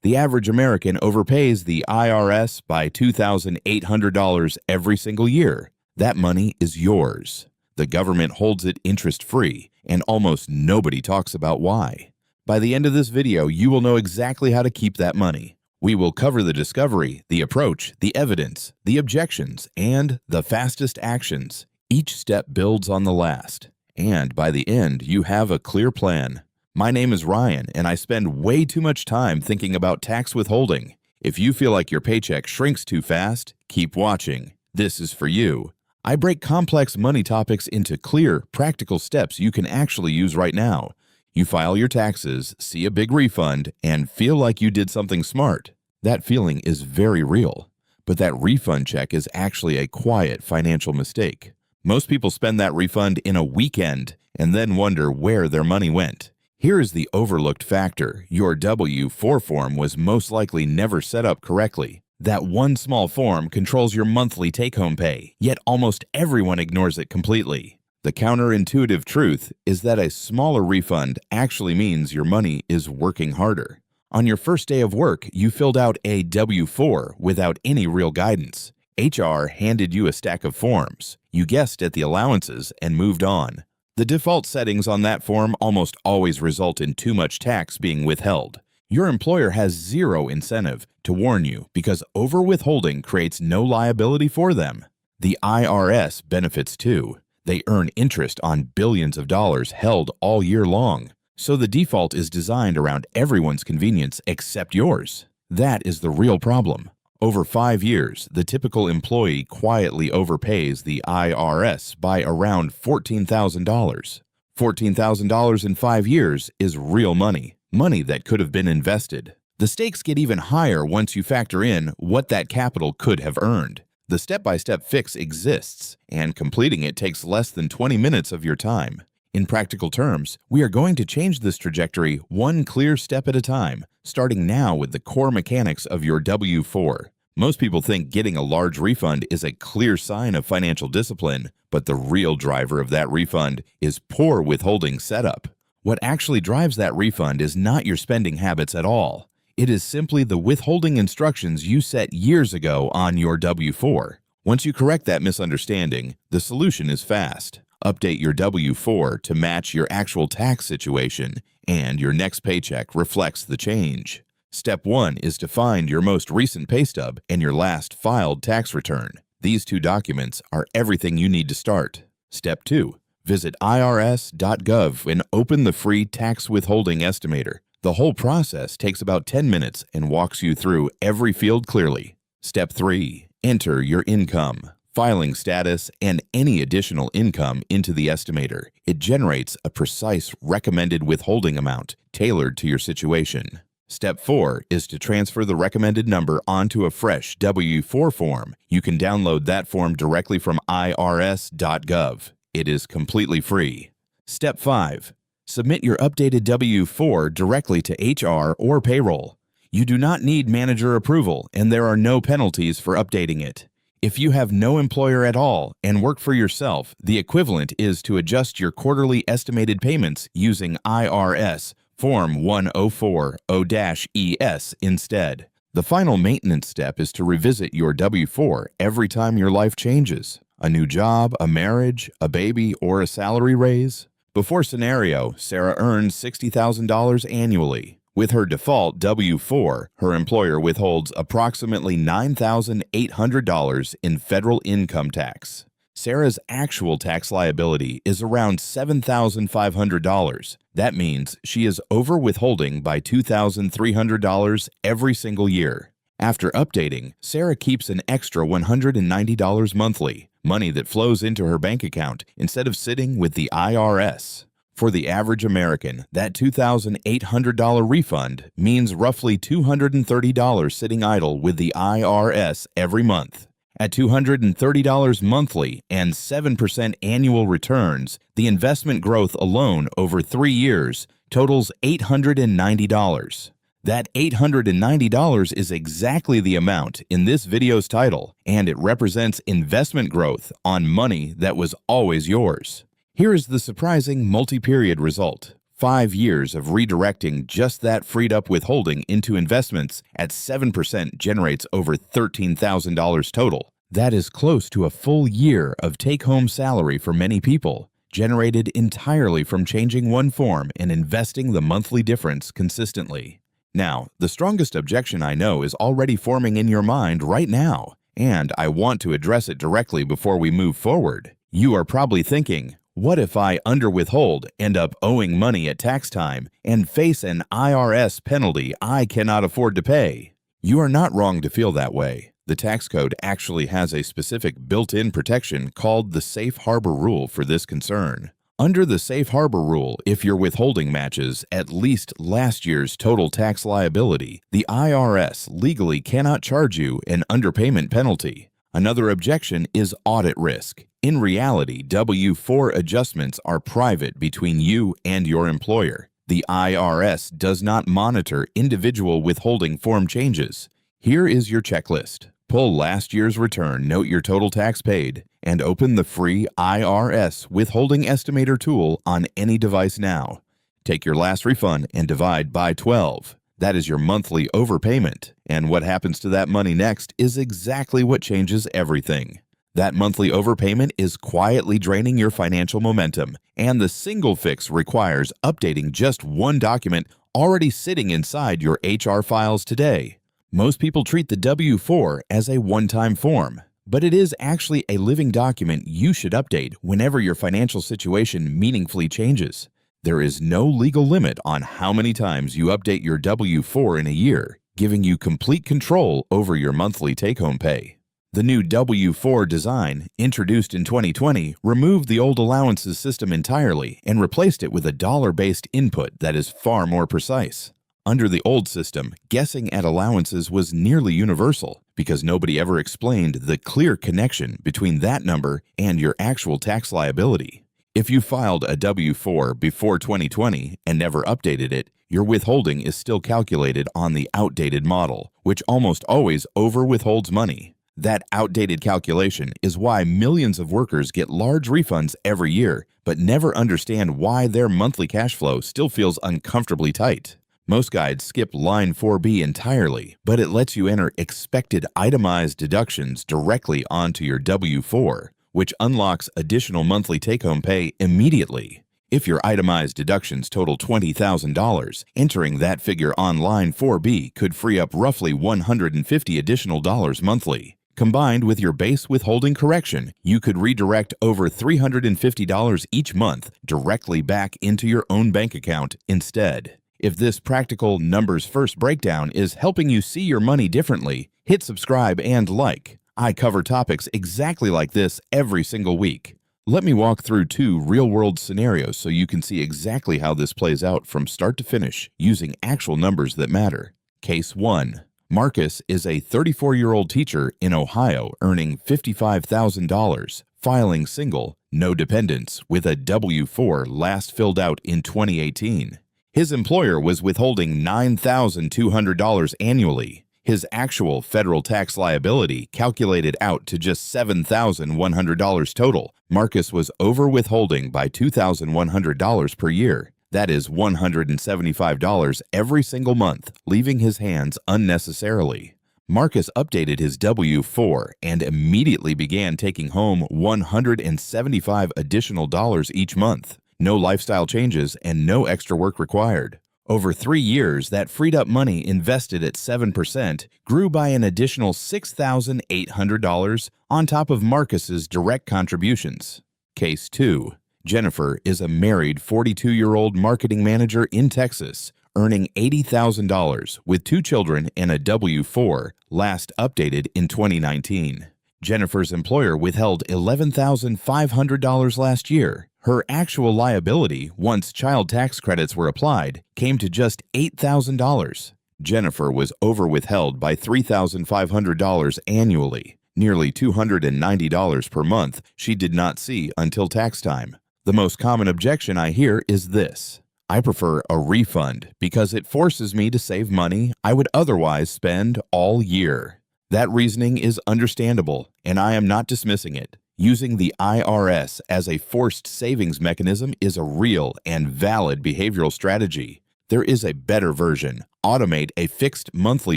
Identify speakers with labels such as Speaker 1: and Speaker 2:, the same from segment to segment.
Speaker 1: The average American overpays the IRS by $2,800 every single year. That money is yours. The government holds it interest-free, and almost nobody talks about why. By the end of this video, you will know exactly how to keep that money. We will cover the discovery, the approach, the evidence, the objections, and the fastest actions. Each step builds on the last, and by the end, you have a clear plan. My name is Ryan, and I spend way too much time thinking about tax withholding. If you feel like your paycheck shrinks too fast, keep watching. This is for you. I break complex money topics into clear, practical steps you can actually use right now. You file your taxes, see a big refund, and feel like you did something smart. That feeling is very real. But that refund check is actually a quiet financial mistake. Most people spend that refund in a weekend and then wonder where their money went. Here is the overlooked factor. Your W-4 form was most likely never set up correctly. That one small form controls your monthly take-home pay, yet almost everyone ignores it completely. The counterintuitive truth is that a smaller refund actually means your money is working harder. On your first day of work, you filled out a W-4 without any real guidance. HR handed you a stack of forms. You guessed at the allowances and moved on. The default settings on that form almost always result in too much tax being withheld. Your employer has zero incentive to warn you because over-withholding creates no liability for them. The IRS benefits too. They earn interest on billions of dollars held all year long. So the default is designed around everyone's convenience except yours. That is the real problem. Over 5 years, the typical employee quietly overpays the IRS by around $14,000. $14,000 in 5 years is real money, money that could have been invested. The stakes get even higher once you factor in what that capital could have earned. The step-by-step fix exists, and completing it takes less than 20 minutes of your time. In practical terms, we are going to change this trajectory one clear step at a time, starting now with the core mechanics of your W-4. Most people think getting a large refund is a clear sign of financial discipline, but the real driver of that refund is poor withholding setup. What actually drives that refund is not your spending habits at all. It is simply the withholding instructions you set years ago on your W-4. Once you correct that misunderstanding, the solution is fast. Update your W-4 to match your actual tax situation, and your next paycheck reflects the change. Step 1 is to find your most recent pay stub and your last filed tax return. These two documents are everything you need to start. Step 2. Visit irs.gov and open the free tax withholding estimator. The whole process takes about 10 minutes and walks you through every field clearly. Step 3. Enter your income, filing status, and any additional income into the estimator. It generates a precise recommended withholding amount tailored to your situation. Step 4 is to transfer the recommended number onto a fresh W-4 form. You can download that form directly from irs.gov. It is completely free. Step 5. Submit your updated W-4 directly to HR or payroll. You do not need manager approval, and there are no penalties for updating it. If you have no employer at all and work for yourself, the equivalent is to adjust your quarterly estimated payments using IRS Form 1040-ES instead. The final maintenance step is to revisit your W-4 every time your life changes. A new job, a marriage, a baby, or a salary raise. Before scenario, Sarah earns $60,000 annually. With her default W-4, her employer withholds approximately $9,800 in federal income tax. Sarah's actual tax liability is around $7,500. That means she is over withholding by $2,300 every single year. After updating, Sarah keeps an extra $190 monthly, money that flows into her bank account instead of sitting with the IRS. For the average American, that $2,800 refund means roughly $230 sitting idle with the IRS every month. At $230 monthly and 7% annual returns, the investment growth alone over 3 years totals $890. That $890 is exactly the amount in this video's title, and it represents investment growth on money that was always yours. Here is the surprising multi-period result. 5 years of redirecting just that freed up withholding into investments at 7% generates over $13,000 total. That is close to a full year of take-home salary for many people, generated entirely from changing one form and investing the monthly difference consistently. Now, the strongest objection I know is already forming in your mind right now, and I want to address it directly before we move forward. You are probably thinking, what if I underwithhold, end up owing money at tax time, and face an IRS penalty I cannot afford to pay? You are not wrong to feel that way. The tax code actually has a specific built-in protection called the safe harbor rule for this concern. Under the safe harbor rule, if your withholding matches at least last year's total tax liability, the IRS legally cannot charge you an underpayment penalty. Another objection is audit risk. In reality, W-4 adjustments are private between you and your employer. The IRS does not monitor individual withholding form changes. Here is your checklist. Pull last year's return, note your total tax paid, and open the free IRS Withholding Estimator tool on any device now. Take your last refund and divide by 12. That is your monthly overpayment, and what happens to that money next is exactly what changes everything. That monthly overpayment is quietly draining your financial momentum, and the single fix requires updating just one document already sitting inside your HR files today. Most people treat the W-4 as a one-time form, but it is actually a living document you should update whenever your financial situation meaningfully changes. There is no legal limit on how many times you update your W-4 in a year, giving you complete control over your monthly take-home pay. The new W-4 design, introduced in 2020, removed the old allowances system entirely and replaced it with a dollar-based input that is far more precise. Under the old system, guessing at allowances was nearly universal because nobody ever explained the clear connection between that number and your actual tax liability. If you filed a W-4 before 2020 and never updated it, your withholding is still calculated on the outdated model, which almost always over-withholds money. That outdated calculation is why millions of workers get large refunds every year, but never understand why their monthly cash flow still feels uncomfortably tight. Most guides skip line 4B entirely, but it lets you enter expected itemized deductions directly onto your W-4, which unlocks additional monthly take-home pay immediately. If your itemized deductions total $20,000, entering that figure on line 4B could free up roughly $150 additional monthly. Combined with your base withholding correction, you could redirect over $350 each month directly back into your own bank account instead. If this practical numbers first breakdown is helping you see your money differently, hit subscribe and like. I cover topics exactly like this every single week. Let me walk through 2 real-world scenarios so you can see exactly how this plays out from start to finish using actual numbers that matter. Case 1. Marcus is a 34-year-old teacher in Ohio earning $55,000, filing single, no dependents, with a W-4 last filled out in 2018. His employer was withholding $9,200 annually. His actual federal tax liability calculated out to just $7,100 total. Marcus was over-withholding by $2,100 per year. That is $175 every single month, leaving his hands unnecessarily. Marcus updated his W-4 and immediately began taking home $175 additional each month. No lifestyle changes and no extra work required. Over 3 years, that freed up money invested at 7% grew by an additional $6,800 on top of Marcus's direct contributions. Case 2. Jennifer is a married 42-year-old marketing manager in Texas, earning $80,000 with 2 children and a W-4, last updated in 2019. Jennifer's employer withheld $11,500 last year. Her actual liability, once child tax credits were applied, came to just $8,000. Jennifer was overwithheld by $3,500 annually, nearly $290 per month she did not see until tax time. The most common objection I hear is this: I prefer a refund because it forces me to save money I would otherwise spend all year. That reasoning is understandable, and I am not dismissing it. Using the IRS as a forced savings mechanism is a real and valid behavioral strategy. There is a better version. Automate a fixed monthly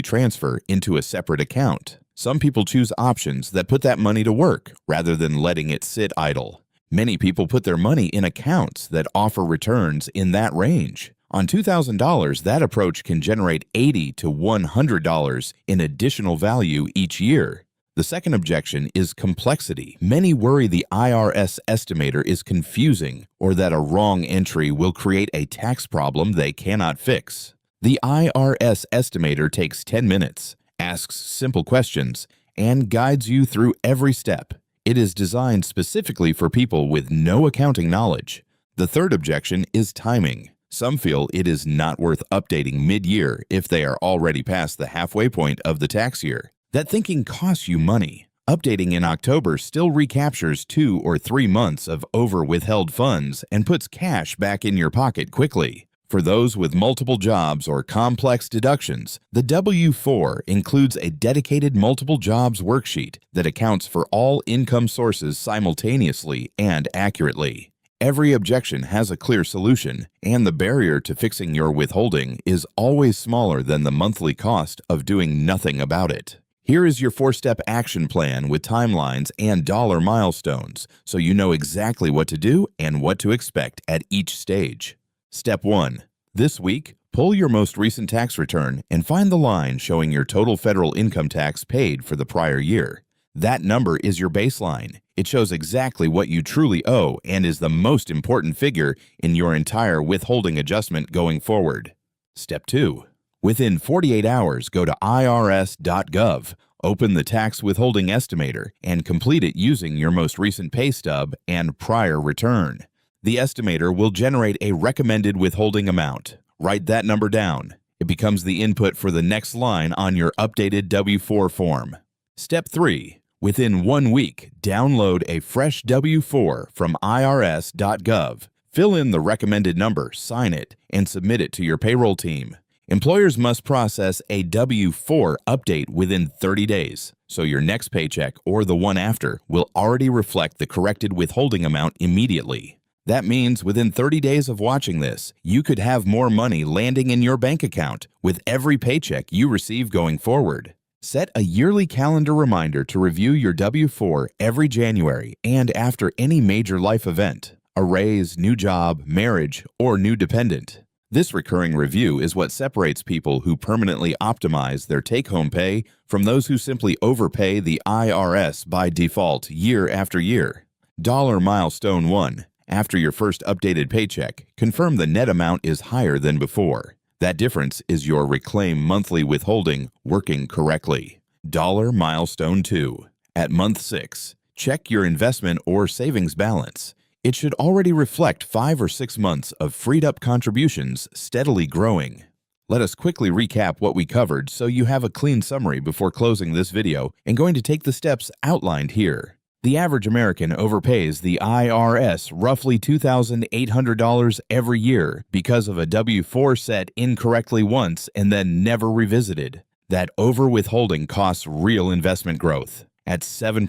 Speaker 1: transfer into a separate account. Some people choose options that put that money to work rather than letting it sit idle. Many people put their money in accounts that offer returns in that range. On $2,000, that approach can generate $80 to $100 in additional value each year. The second objection is complexity. Many worry the IRS estimator is confusing or that a wrong entry will create a tax problem they cannot fix. The IRS estimator takes 10 minutes, asks simple questions, and guides you through every step. It is designed specifically for people with no accounting knowledge. The third objection is timing. Some feel it is not worth updating mid-year if they are already past the halfway point of the tax year. That thinking costs you money. Updating in October still recaptures 2 or 3 months of over-withheld funds and puts cash back in your pocket quickly. For those with multiple jobs or complex deductions, the W-4 includes a dedicated multiple jobs worksheet that accounts for all income sources simultaneously and accurately. Every objection has a clear solution, and the barrier to fixing your withholding is always smaller than the monthly cost of doing nothing about it. Here is your 4-step action plan with timelines and dollar milestones, so you know exactly what to do and what to expect at each stage. Step 1. This week, pull your most recent tax return and find the line showing your total federal income tax paid for the prior year. That number is your baseline. It shows exactly what you truly owe and is the most important figure in your entire withholding adjustment going forward. Step 2. Within 48 hours, go to irs.gov, open the tax withholding estimator, and complete it using your most recent pay stub and prior return. The estimator will generate a recommended withholding amount. Write that number down. It becomes the input for the next line on your updated W-4 form. Step 3. Within 1 week, download a fresh W-4 from irs.gov. Fill in the recommended number, sign it, and submit it to your payroll team. Employers must process a W-4 update within 30 days, so your next paycheck or the one after will already reflect the corrected withholding amount immediately. That means within 30 days of watching this, you could have more money landing in your bank account with every paycheck you receive going forward. Set a yearly calendar reminder to review your W-4 every January and after any major life event, a raise, new job, marriage, or new dependent. This recurring review is what separates people who permanently optimize their take-home pay from those who simply overpay the IRS by default year after year. Dollar milestone 1. After your first updated paycheck, confirm the net amount is higher than before. That difference is your reclaimed monthly withholding working correctly. Dollar milestone 2. At month 6, check your investment or savings balance. It should already reflect 5 or 6 months of freed-up contributions steadily growing. Let us quickly recap what we covered so you have a clean summary before closing this video and going to take the steps outlined here. The average American overpays the IRS roughly $2,800 every year because of a W-4 set incorrectly once and then never revisited. That over-withholding costs real investment growth. At 7%,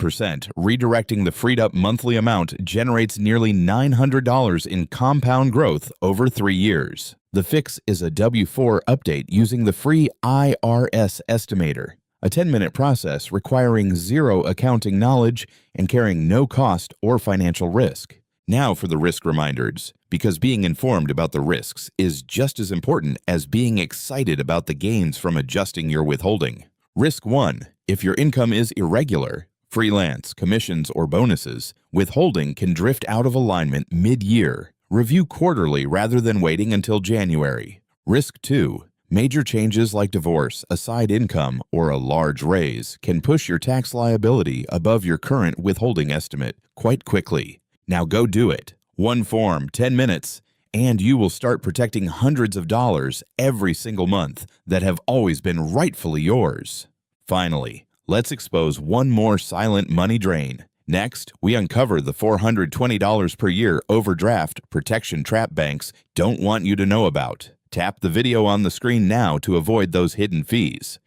Speaker 1: redirecting the freed-up monthly amount generates nearly $900 in compound growth over 3 years. The fix is a W-4 update using the free IRS estimator. A 10-minute process requiring zero accounting knowledge and carrying no cost or financial risk. Now for the risk reminders, because being informed about the risks is just as important as being excited about the gains from adjusting your withholding. Risk 1. If your income is irregular, freelance, commissions, or bonuses, withholding can drift out of alignment mid-year. Review quarterly rather than waiting until January. Risk 2. Major changes like divorce, a side income, or a large raise can push your tax liability above your current withholding estimate quite quickly. Now go do it. One form, 10 minutes, and you will start protecting hundreds of dollars every single month that have always been rightfully yours. Finally, let's expose one more silent money drain. Next, we uncover the $420 per year overdraft protection trap banks don't want you to know about. Tap the video on the screen now to avoid those hidden fees.